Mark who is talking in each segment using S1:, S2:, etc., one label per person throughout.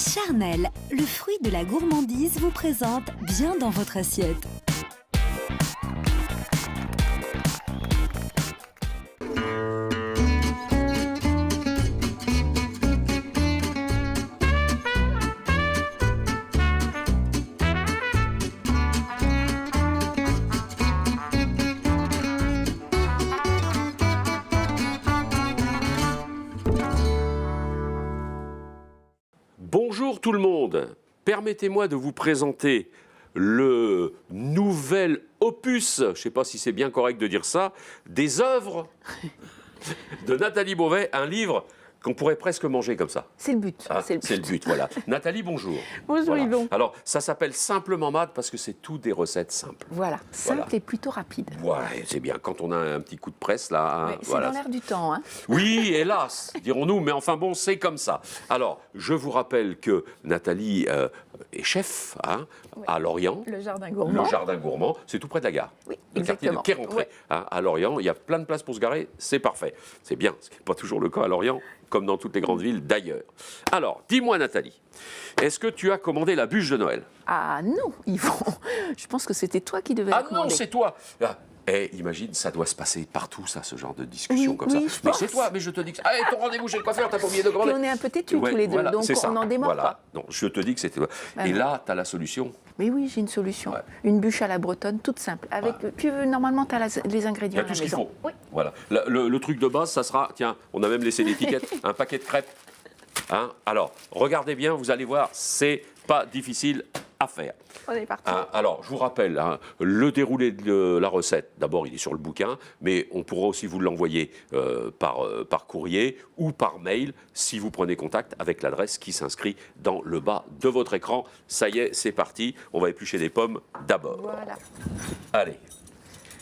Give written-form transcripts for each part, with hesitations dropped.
S1: Charnel, le fruit de la gourmandise, vous présente Bien dans votre assiette.
S2: Bonjour tout le monde, permettez-moi de vous présenter le nouvel opus, je ne sais pas si c'est bien correct de dire ça, des œuvres de Nathalie Beauvais, un livre qu'on pourrait presque manger comme ça.
S3: C'est le but.
S2: Ah, c'est le but, voilà. Nathalie, bonjour.
S3: Bonjour
S2: Voilà.
S3: Yvon.
S2: Alors, ça s'appelle Simplement Mad parce que c'est tout des recettes simples.
S3: Voilà, simple
S2: Voilà.
S3: et plutôt rapide.
S2: Ouais, c'est bien, quand on a un petit coup de presse, là. Hein,
S3: Ouais, c'est
S2: voilà.
S3: dans l'air du temps. Hein.
S2: Oui, hélas, dirons-nous, mais enfin bon, c'est comme ça. Alors, je vous rappelle que Nathalie est chef hein,
S3: Ouais.
S2: à Lorient.
S3: Le jardin gourmand.
S2: Le jardin gourmand, c'est tout près de la gare.
S3: Oui,
S2: Le quartier de
S3: exactement.
S2: Quai-Rentré,
S3: Ouais.
S2: hein, à Lorient. Il y a plein de places pour se garer, c'est parfait. C'est bien, ce qui n'est pas toujours le cas à Lorient, comme dans toutes les grandes villes d'ailleurs. Alors, dis-moi Nathalie, est-ce que tu as commandé la bûche de Noël?
S3: Ah non, Yvon, je pense que c'était toi qui devais
S2: Ah
S3: la
S2: non,
S3: commander.
S2: c'est toi. Imagine, ça doit se passer partout, ça, ce genre de discussion
S3: Oui,
S2: comme
S3: oui,
S2: ça.
S3: je
S2: Mais
S3: pense.
S2: c'est toi, mais je te dis que... Ah, ton rendez-vous chez le coiffeur, t'as pas oublié de
S3: Puis
S2: commander.
S3: on est un peu têtus
S2: Ouais,
S3: tous les deux,
S2: voilà,
S3: donc
S2: c'est ça.
S3: on n'en démord
S2: Voilà.
S3: pas.
S2: Non, je te dis que c'était toi.
S3: Bah
S2: Et
S3: non.
S2: là, tu as la solution.
S3: Mais oui, j'ai une solution.
S2: Ouais.
S3: Une bûche à la bretonne, toute simple. Avec, normalement, tu as les
S2: Il y
S3: ingrédients
S2: a
S3: à
S2: tout
S3: la
S2: ce qu'il
S3: maison.
S2: faut.
S3: Oui.
S2: Voilà. Le truc de base, ça sera, tiens, on a même laissé l'étiquette, un paquet de crêpes. Hein, alors, regardez bien, vous allez voir, c'est pas difficile à faire.
S3: On est parti.
S2: Hein, alors, je vous rappelle, hein, le déroulé de la recette, d'abord, il est sur le bouquin, mais on pourra aussi vous l'envoyer par courrier ou par mail si vous prenez contact avec l'adresse qui s'inscrit dans le bas de votre écran. Ça y est, c'est parti. On va éplucher des pommes d'abord.
S3: Voilà.
S2: Allez,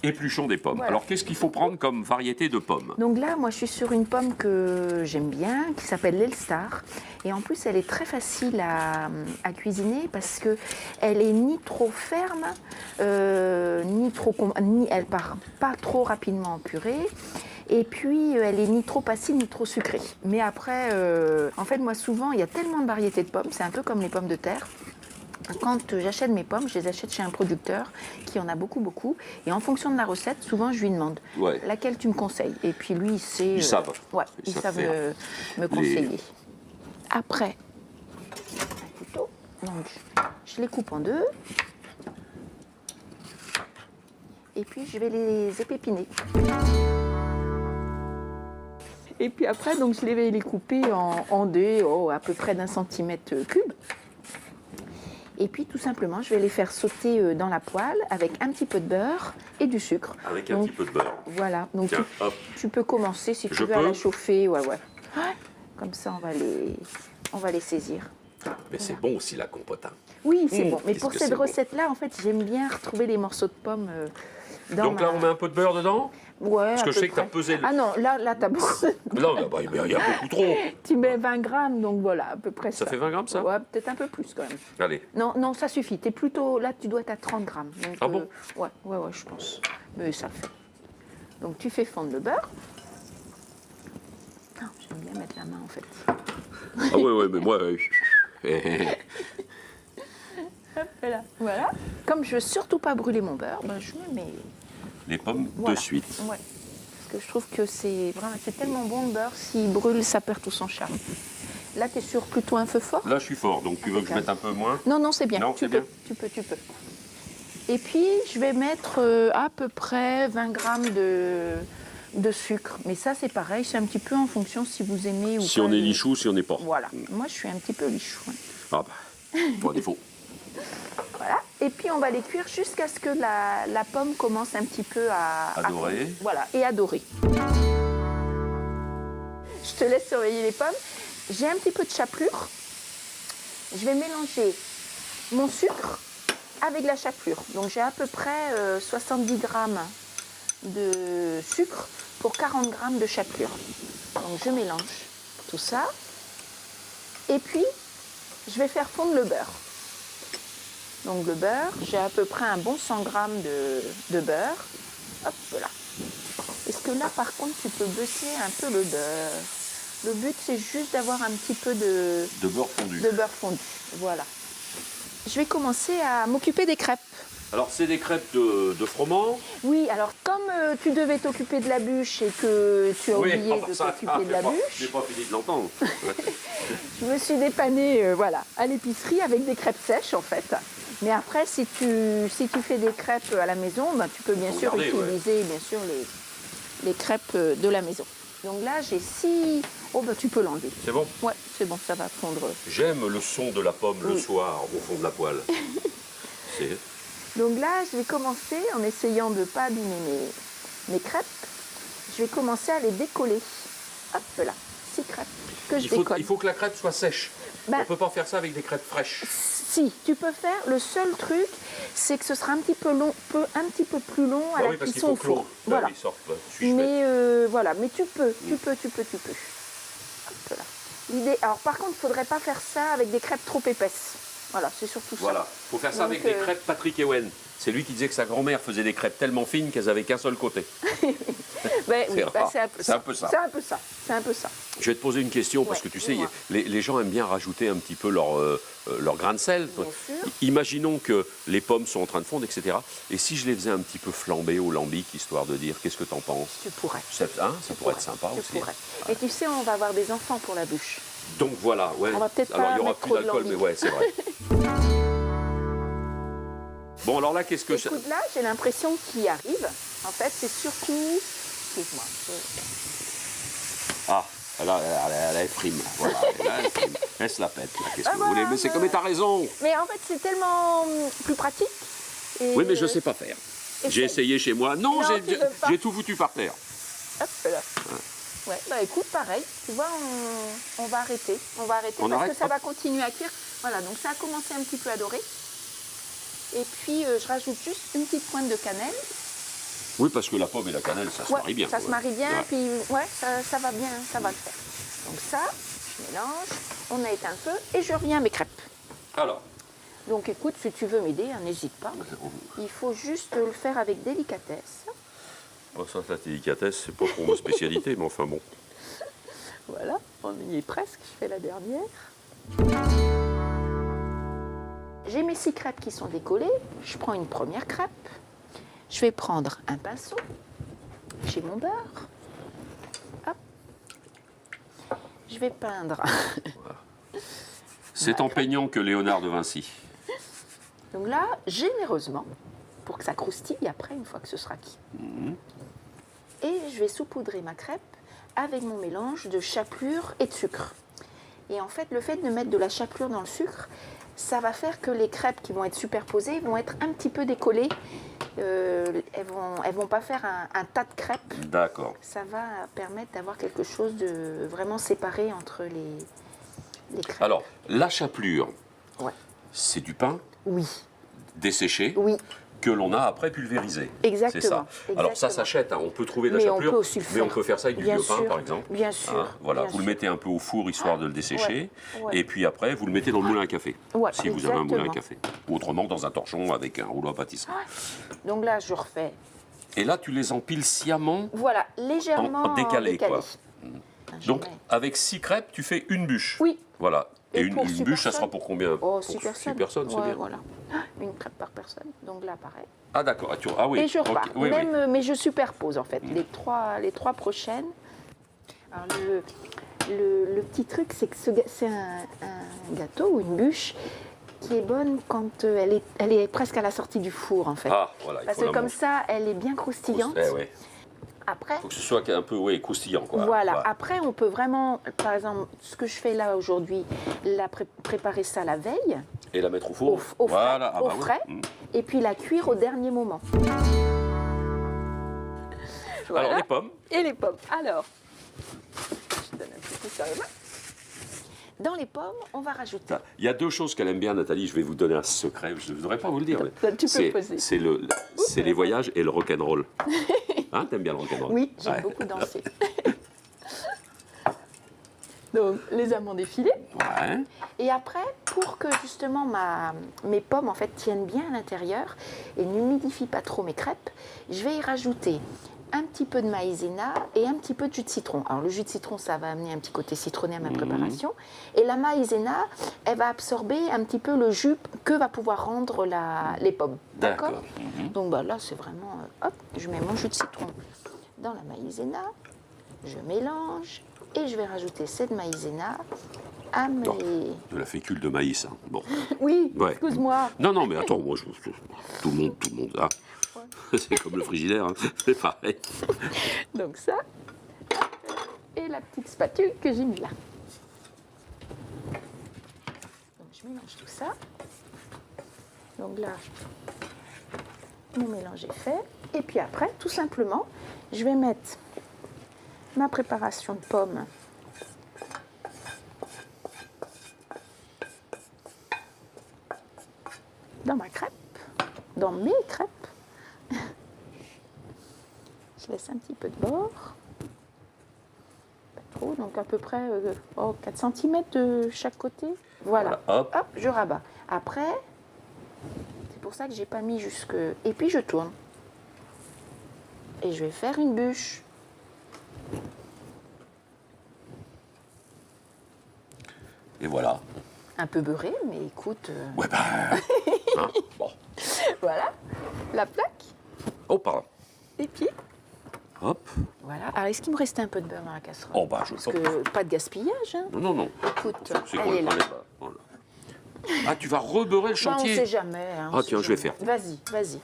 S2: épluchons des pommes.
S3: Voilà.
S2: Alors, qu'est-ce qu'il faut prendre comme variété de pommes?
S3: Donc là, moi, je suis sur une pomme que j'aime bien, qui s'appelle l'Elstar. Et en plus, elle est très facile à cuisiner parce que elle est ni trop ferme, ni elle part pas trop rapidement en purée. Et puis, elle est ni trop acide, ni trop sucrée. Mais après, en fait, moi, souvent, il y a tellement de variétés de pommes, c'est un peu comme les pommes de terre. Quand j'achète mes pommes, je les achète chez un producteur qui en a beaucoup. Et en fonction de la recette, souvent je lui demande
S2: Ouais.
S3: laquelle tu me conseilles. Et puis lui, il sait.
S2: Ils savent.
S3: Ouais,
S2: Ils
S3: ils
S2: savent
S3: savent
S2: faire.
S3: me conseiller. Après, un couteau. Donc, je les coupe en deux. Et puis je vais les épépiner. Et puis après, donc, je vais les couper en dés, à peu près d'1 centimètre cube. Et puis tout simplement, je vais les faire sauter dans la poêle avec un petit peu de beurre et du sucre.
S2: Avec un
S3: Donc,
S2: petit peu de beurre.
S3: Voilà, donc
S2: Tiens, hop.
S3: tu peux commencer si tu
S2: Je
S3: veux à
S2: peux
S3: la chauffer. Ouais. Comme ça, on va les saisir.
S2: Mais c'est bon aussi la compote. Hein.
S3: Oui, c'est bon. Mais
S2: qu'est-ce
S3: pour
S2: que
S3: cette
S2: c'est bon.
S3: recette-là, en fait, j'aime bien retrouver les morceaux de pommes dans
S2: Donc là, on met un peu de beurre dedans?
S3: Ouais,
S2: Parce que
S3: à
S2: je sais
S3: peu
S2: que tu as
S3: près.
S2: pesé le...
S3: Ah non, là t'as beaucoup.
S2: Non, là, bah, il y a beaucoup trop.
S3: Tu mets 20 grammes, donc voilà, à peu près ça.
S2: Ça fait 20 grammes, ça?
S3: Ouais, peut-être un peu plus quand même.
S2: Allez.
S3: Non, ça suffit. T'es plutôt, là, tu dois être à 30 grammes. Donc,
S2: Ah bon?
S3: Ouais, je pense. Mais ça le fait. Donc, tu fais fondre le beurre. Ah, j'aime bien mettre la main, en fait.
S2: Ah ouais, mais moi...
S3: Voilà. Comme je veux surtout pas brûler mon beurre, ben, je me mets...
S2: Les pommes
S3: Voilà.
S2: de suite.
S3: Ouais. Parce que je trouve que c'est tellement bon le beurre, s'il brûle, ça perd tout son charme. Là, tu es sur plutôt un feu fort?
S2: Là, je suis fort, donc tu veux que je mette un peu moins?
S3: Non, c'est bien.
S2: Non,
S3: tu
S2: c'est
S3: peux,
S2: bien.
S3: tu peux. Et puis, je vais mettre à peu près 20 grammes de sucre. Mais ça, c'est pareil, c'est un petit peu en fonction si vous aimez ou
S2: Si
S3: pas.
S2: on est lichou, si on n'est pas.
S3: Voilà. Moi, je suis un petit peu lichou. Hein.
S2: Ah bah, pour défaut.
S3: Voilà. Et puis, on va les cuire jusqu'à ce que la pomme commence un petit peu à
S2: Adorer.
S3: fondre. Voilà, et à dorer. Je te laisse surveiller les pommes. J'ai un petit peu de chapelure. Je vais mélanger mon sucre avec la chapelure. Donc, j'ai à peu près 70 grammes de sucre pour 40 grammes de chapelure. Donc, je mélange tout ça. Et puis, je vais faire fondre le beurre. Donc le beurre, j'ai à peu près un bon 100 grammes de beurre. Hop là. Est-ce que là, par contre, tu peux baisser un peu le beurre? Le but, c'est juste d'avoir un petit peu de
S2: beurre fondu.
S3: beurre fondu. Voilà. Je vais commencer à m'occuper des crêpes.
S2: Alors, c'est des crêpes de froment.
S3: Oui, alors comme tu devais t'occuper de la bûche et que tu as oublié de t'occuper de la bûche,
S2: j'ai pas fini de l'entendre.
S3: je me suis dépannée voilà, à l'épicerie avec des crêpes sèches en fait. Mais après, si tu fais des crêpes à la maison, ben, tu peux bien
S2: Faut
S3: sûr
S2: garder,
S3: utiliser bien sûr, les crêpes de la maison. Donc là, j'ai 6... Oh, ben, tu peux l'enlever.
S2: C'est bon?
S3: Ouais, c'est bon, ça va fondre.
S2: J'aime le son de la pomme le
S3: Oui.
S2: soir au fond de la poêle. C'est...
S3: Donc là, je vais commencer en essayant de ne pas abîmer mes crêpes. Je vais commencer à les décoller. Hop là, 6 crêpes que je décolle.
S2: Il faut que la crêpe soit sèche.
S3: Ben,
S2: On ne peut pas faire ça avec des crêpes fraîches.
S3: Si, tu peux faire. Le seul truc, c'est que ce sera un petit peu long, un petit peu plus long à
S2: Bah
S3: la
S2: oui, parce qu'il
S3: cuisson
S2: faut
S3: au
S2: que
S3: four.
S2: l'eau
S3: Voilà.
S2: sorte. Suis-je bête?
S3: Mais voilà, mais tu peux. Hop là. L'idée. Alors par contre, il ne faudrait pas faire ça avec des crêpes trop épaisses. Voilà, c'est surtout ça.
S2: Voilà, il faut faire ça
S3: Donc,
S2: avec des crêpes Patrick Ewen. C'est lui qui disait que sa grand-mère faisait des crêpes tellement fines qu'elles avaient qu'un seul côté.
S3: Ouais, oui,
S2: rare.
S3: c'est un peu
S2: C'est
S3: ça.
S2: un peu ça.
S3: C'est un peu ça. C'est un peu ça.
S2: Je vais te poser une question, parce
S3: Ouais,
S2: que tu sais,
S3: dis-moi.
S2: les gens aiment bien rajouter un petit peu leur grain de sel.
S3: Bien sûr.
S2: Imaginons que les pommes sont en train de fondre, etc. Et si je les faisais un petit peu flamber au lambic, histoire de dire, qu'est-ce que t'en penses?
S3: Tu pourrais.
S2: Ça pourrait être sympa
S3: Tu
S2: aussi.
S3: pourrais. Et tu sais, on va avoir des enfants pour la bûche.
S2: Donc voilà, ouais.
S3: On va peut-être
S2: Alors
S3: pas
S2: il n'y aura
S3: mettre
S2: plus
S3: trop de
S2: d'alcool, mais
S3: lambic.
S2: ouais, c'est vrai. Bon, alors là, qu'est-ce que je...
S3: Écoute, là, j'ai l'impression qu'il arrive. En fait, c'est surtout... Excuse-moi.
S2: Ah, elle frime. Voilà, là, elle frime. Elle se la pète, là. Qu'est-ce que vous
S3: voilà,
S2: voulez? Mais c'est comme t'as raison.
S3: Mais en fait, c'est tellement plus pratique. Et
S2: Oui, mais je ne sais pas faire. J'ai essayé chez moi. Non,
S3: Non, tu veux pas.
S2: j'ai tout foutu par terre.
S3: Hop là. Ouais, bah écoute, pareil. Tu vois, on va arrêter. On va arrêter
S2: On
S3: parce
S2: arrête,
S3: que ça
S2: hop.
S3: va continuer à cuire. Voilà, donc ça a commencé un petit peu à dorer. Et puis, je rajoute juste une petite pointe de cannelle.
S2: Oui, parce que la pomme et la cannelle, ça se
S3: Ouais,
S2: marie bien.
S3: ça se
S2: ouais.
S3: marie bien,
S2: Ouais.
S3: puis ouais, ça va bien, ça va le faire. Donc ça, je mélange, on a éteint le feu et je reviens à mes crêpes.
S2: Alors,
S3: Donc écoute, si tu veux m'aider, hein, n'hésite pas. Il faut juste le faire avec délicatesse.
S2: bon, ça, la délicatesse, c'est pas pour ma spécialité, mais enfin bon.
S3: Voilà, on y est presque, je fais la dernière. J'ai mes 6 crêpes qui sont décollées. Je prends une première crêpe. Je vais prendre un pinceau. J'ai mon beurre. Hop. Je vais peindre.
S2: C'est en peignant que Léonard de Vinci.
S3: Donc là, généreusement, pour que ça croustille après, une fois que ce sera cuit. Et je vais saupoudrer ma crêpe avec mon mélange de chapelure et de sucre. Et en fait, le fait de mettre de la chapelure dans le sucre, ça va faire que les crêpes qui vont être superposées vont être un petit peu décollées. Elles vont pas faire un tas de crêpes.
S2: D'accord.
S3: Ça va permettre d'avoir quelque chose de vraiment séparé entre les crêpes.
S2: Alors, la chapelure,
S3: Ouais.
S2: c'est du pain
S3: Oui,
S2: desséché
S3: oui.
S2: que l'on a après pulvérisé.
S3: Exactement,
S2: C'est ça. Alors ça
S3: exactement.
S2: s'achète, hein. On peut trouver de la
S3: Mais on
S2: chapelure,
S3: peut aussi le
S2: mais on
S3: faire.
S2: peut faire ça avec du
S3: Bien
S2: vieux pain
S3: sûr,
S2: par exemple.
S3: bien sûr,
S2: Hein, voilà,
S3: bien
S2: vous le
S3: sûr.
S2: mettez un peu au four histoire de le dessécher,
S3: ouais.
S2: et puis après vous le mettez dans le moulin à café,
S3: Ouais,
S2: si vous avez un moulin à
S3: exactement.
S2: café. Ou autrement dans un torchon avec un rouleau à pâtisserie.
S3: Donc là, je refais.
S2: Et là tu les empiles sciemment,
S3: Voilà, légèrement
S2: En décalé, quoi.
S3: Je
S2: donc
S3: mets-
S2: avec 6 crêpes tu fais une bûche.
S3: Oui.
S2: Voilà. Et
S3: Et
S2: une,
S3: pour
S2: une
S3: six
S2: bûche ça
S3: personnes
S2: sera pour combien?
S3: Oh,
S2: Pour
S3: 6 personnes.
S2: six personnes, c'est
S3: Ouais,
S2: bien.
S3: voilà. Une crêpe par personne. Donc là, pareil.
S2: Ah d'accord, ah oui.
S3: Et je
S2: ok,
S3: repars.
S2: oui, oui.
S3: Même, mais je superpose en fait. Les trois prochaines. Alors le petit truc, c'est que c'est un gâteau ou une bûche qui est bonne quand elle est presque à la sortie du four en fait.
S2: Ah voilà, il
S3: Parce
S2: faut
S3: que
S2: la
S3: comme
S2: manger.
S3: ça, elle est bien croustillante.
S2: Eh ouais.
S3: Après,
S2: Faut que ce soit un peu croustillant quoi.
S3: voilà.
S2: Voilà.
S3: Après, on peut vraiment, par exemple, ce que je fais là aujourd'hui, préparer ça la veille,
S2: Et la mettre au four.
S3: au frais,
S2: Voilà, ah
S3: au
S2: bah oui.
S3: frais, et puis la cuire au dernier moment. Voilà.
S2: Alors les pommes.
S3: Et les pommes. Alors, je donne un petit coup sur les mains. Dans les pommes, on va rajouter.
S2: Il y a deux choses qu'elle aime bien, Nathalie. Je vais vous donner un secret. Je ne voudrais pas vous le dire. mais
S3: Tu peux poser.
S2: C'est les voyages et le rock'n'roll. Hein, t'aimes bien le rock'n'roll?
S3: Oui, j'aime
S2: Ouais.
S3: beaucoup danser. Donc, les amandes effilées.
S2: Ouais.
S3: Et après, pour que justement mes pommes en fait tiennent bien à l'intérieur et n'humidifient pas trop mes crêpes, je vais y rajouter un petit peu de maïzena et un petit peu de jus de citron. Alors le jus de citron, ça va amener un petit côté citronné à ma préparation. Et la maïzena, elle va absorber un petit peu le jus que va pouvoir rendre les pommes. D'accord. Donc bah, là, c'est vraiment... hop, je mets mon jus de citron dans la maïzena, je mélange et je vais rajouter cette maïzena à mes...
S2: Non, de la fécule de maïs. Hein. Bon.
S3: Oui,
S2: Ouais.
S3: excuse-moi.
S2: Non, mais attends, moi, tout le monde, hein. C'est comme le frigidaire, hein. C'est pareil.
S3: Donc ça, et la petite spatule que j'ai mis là. Donc je mélange tout ça. Donc là, mon mélange est fait. Et puis après, tout simplement, je vais mettre ma préparation de pommes dans ma crêpe, dans mes crêpes. Je laisse un petit peu de bord. Pas trop, donc à peu près 4 cm de chaque côté. Voilà.
S2: Hop.
S3: Hop, je rabats. Après, c'est pour ça que j'ai pas mis jusque... Et puis je tourne. Et je vais faire une bûche.
S2: Et voilà.
S3: Un peu beurrée, mais écoute...
S2: Ouais, bah... hein, bon.
S3: Voilà, la plaque.
S2: Oh, pardon.
S3: Et puis,
S2: Hop.
S3: voilà. Alors, est-ce qu'il me restait un peu de beurre dans la casserole?
S2: Oh, bah,
S3: Parce que pas de gaspillage, hein.
S2: Non.
S3: Écoute,
S2: C'est
S3: elle est là.
S2: voilà. Ah, tu vas rebeurrer le
S3: Bah, on
S2: chantier.
S3: sait jamais. Hein,
S2: Ah, tiens, je vais faire.
S3: Vas-y.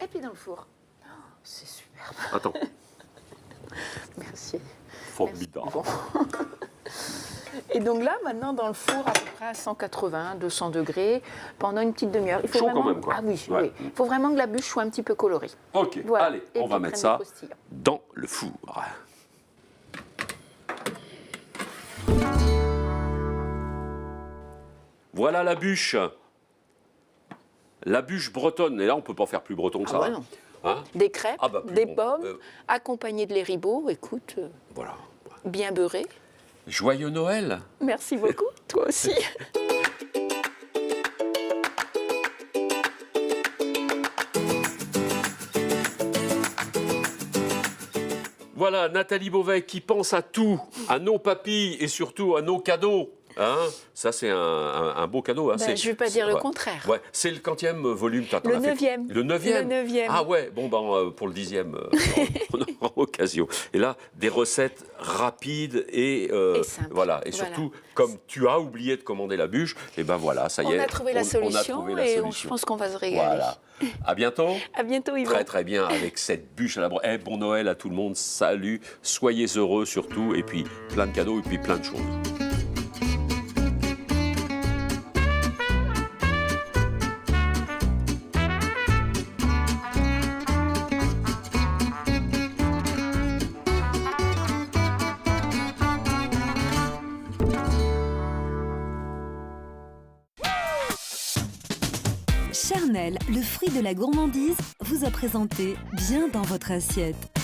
S3: Et puis dans le four. Oh, c'est superbe.
S2: Attends.
S3: Merci.
S2: Formidable.
S3: Bon. Et donc là, maintenant, dans le four, à peu près à 180, 200 degrés, pendant une petite demi-heure. Il faut
S2: Chaud
S3: vraiment...
S2: quand même, quoi.
S3: Ah oui,
S2: Ouais.
S3: oui. Il faut vraiment que la bûche soit un petit peu colorée.
S2: Ok,
S3: Voilà.
S2: allez,
S3: Et
S2: on
S3: puis
S2: va mettre
S3: prenne
S2: ça
S3: le croustillant.
S2: dans le four. Voilà la bûche. La bûche bretonne. Et là, on ne peut pas faire plus breton que ça.
S3: ouais, non.
S2: Hein?
S3: Des crêpes,
S2: Ah bah,
S3: des
S2: bon,
S3: pommes, accompagnées de léribots, écoute,
S2: Voilà.
S3: bien beurré.
S2: Joyeux Noël.
S3: Merci beaucoup, toi aussi.
S2: Voilà, Nathalie Beauvais qui pense à tout, à nos papilles et surtout à nos cadeaux. Hein, ça, c'est un beau cadeau. Hein.
S3: Ben, je ne vais pas dire le contraire.
S2: Ouais, c'est le quantième volume.
S3: Le 9e.
S2: Le 9e.
S3: Le 9e.
S2: Ah ouais, bon, ben, pour le 10e, on aura occasion. Et là, des recettes rapides et
S3: simples.
S2: voilà. Et surtout, comme tu as oublié de commander la bûche, et ben voilà, ça y est.
S3: On a trouvé la solution et je pense qu'on va se régaler.
S2: Voilà. À bientôt.
S3: À bientôt, Yvan.
S2: Très très bien avec cette bûche à la broche. Bon Noël à tout le monde, salut, soyez heureux surtout, et puis plein de cadeaux et puis plein de choses.
S1: Charnel, le fruit de la gourmandise, vous a présenté Bien dans votre assiette.